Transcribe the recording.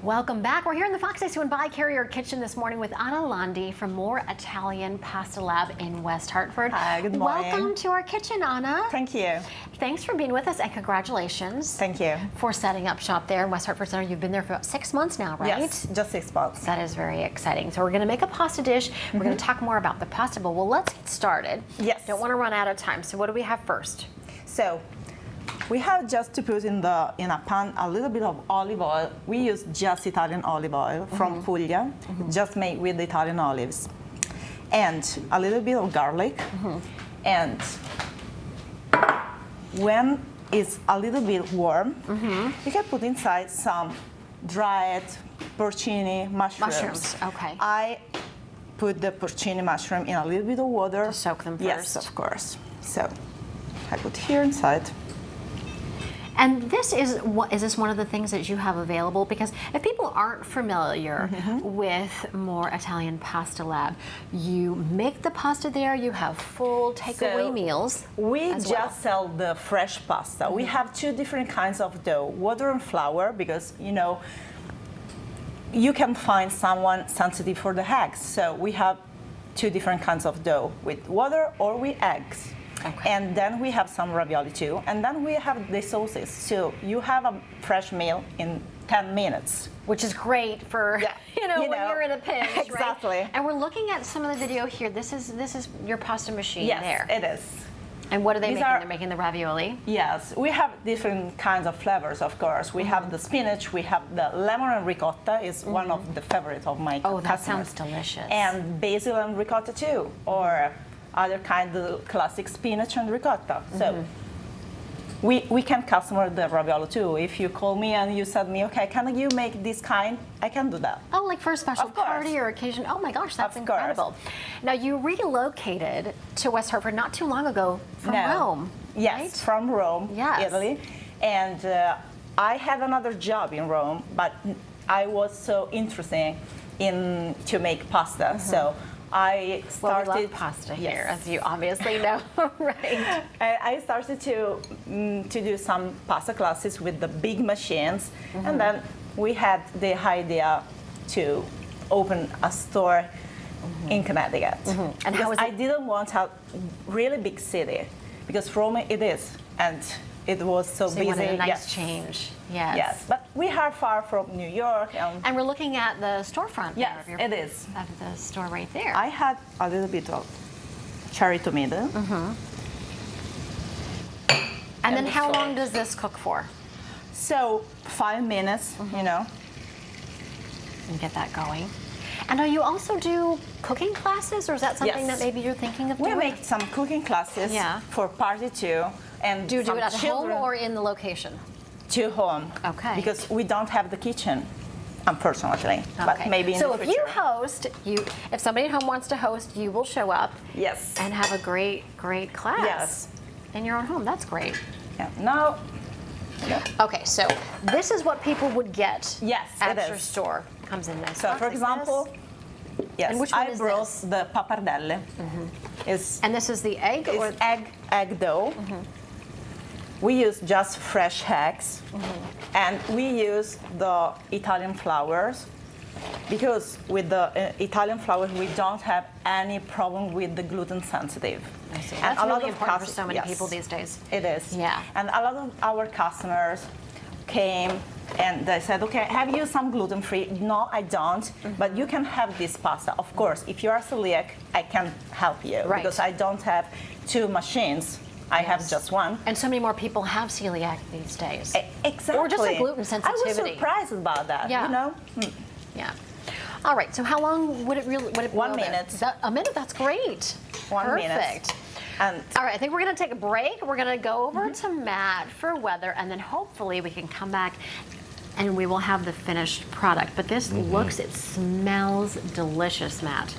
Welcome back. We're here in the Fox 61 by Carrier Kitchen this morning with Anna Landi from More Italian Pasta Lab in West Hartford. Hi, good morning. Welcome to our kitchen, Anna. Thank you. Thanks for being with us and congratulations. Thank you. For setting up shop there in West Hartford Center. You've been there for about 6 months now, right? Yes, just 6 months. That is very exciting. So we're going to make a pasta dish. We're going to talk more about the pasta bowl. Well, let's get started. Yes. Don't want to run out of time. So what do we have first? So we have just to put in a pan a little bit of olive oil. We use just Italian olive oil from Puglia, just made with Italian olives, and a little bit of garlic. And when it's a little bit warm, you can put inside some dried porcini mushrooms. Okay. I put the porcini mushroom in a little bit of water. To soak them first. Yes, of course. So I put here inside. And this is this one of the things that you have available? Because if people aren't familiar with More Italian Pasta Lab, you make the pasta there, you have full takeaway meals. We just sell the fresh pasta. We have two different kinds of dough, water and flour, because you can find someone sensitive for the eggs. So we have two different kinds of dough, with water or with eggs. Okay. And then we have some ravioli too. And then we have the sauces. So you have a fresh meal in 10 minutes. Which is great for, when you're in a pinch, exactly. Right? And we're looking at some of the video here. This is your pasta machine there. Yes, it is. And what are they making? They're making the ravioli? Yes, we have different kinds of flavors, of course. We have the spinach, we have the lemon and ricotta is one of the favorites of my customers. Oh, that sounds delicious. And basil and ricotta too, or other kind of classic spinach and ricotta. So we can customize the ravioli too. If you call me and you said me, okay, can you make this kind? I can do that. Oh, like for a special party or occasion? Oh my gosh, that's incredible. Now you relocated to West Hartford not too long ago from Rome. Yes, right? from Rome, Italy. And I had another job in Rome, but I was so interested in to make pasta. So I started. Well, we love pasta here, as you obviously know, right? I started to do some pasta classes with the big machines, and then we had the idea to open a store in Connecticut. And how was it? I didn't want a really big city, because Rome it is, and it was so busy. You wanted a nice change. Yes. Yes, but we are far from New York. And we're looking at the storefront. Yes, it is. Of the store right there. I had a little bit of cherry tomato. And then how long does this cook for? So 5 minutes, And get that going. And do you also do cooking classes, or is that something that maybe you're thinking of doing? We make some cooking classes for party too. And do you do it at home or in the location? To home. Okay. Because we don't have the kitchen, unfortunately. But maybe in the future. So if you host, if somebody at home wants to host, you will show up. Yes. And have a great class. Yes. In your own home. That's great. Yeah. Now. Okay, so this is what people would get at your is. store. Comes in nice. So for example, and which one I is brought this? the pappardelle. And this is the egg, or egg dough. We use just fresh eggs, and we use the Italian flours, because with the Italian flours we don't have any problem with the gluten sensitive. I see. That's really important for so many people these days. It is. Yeah. And a lot of our customers came and they said, okay, have you some gluten-free? No, I don't, but you can have this pasta. Of course, if you are celiac, I can help you, because I don't have two machines. I have just one. And so many more people have celiac these days. Exactly. Or just a gluten sensitivity. I was surprised about that, Yeah. All right, so how long would it really, 1 minute. A minute, that's great. 1 minute. Perfect. And all right, I think we're gonna take a break. We're gonna go over to Matt for weather, and then hopefully we can come back and we will have the finished product. But this looks, it smells delicious, Matt.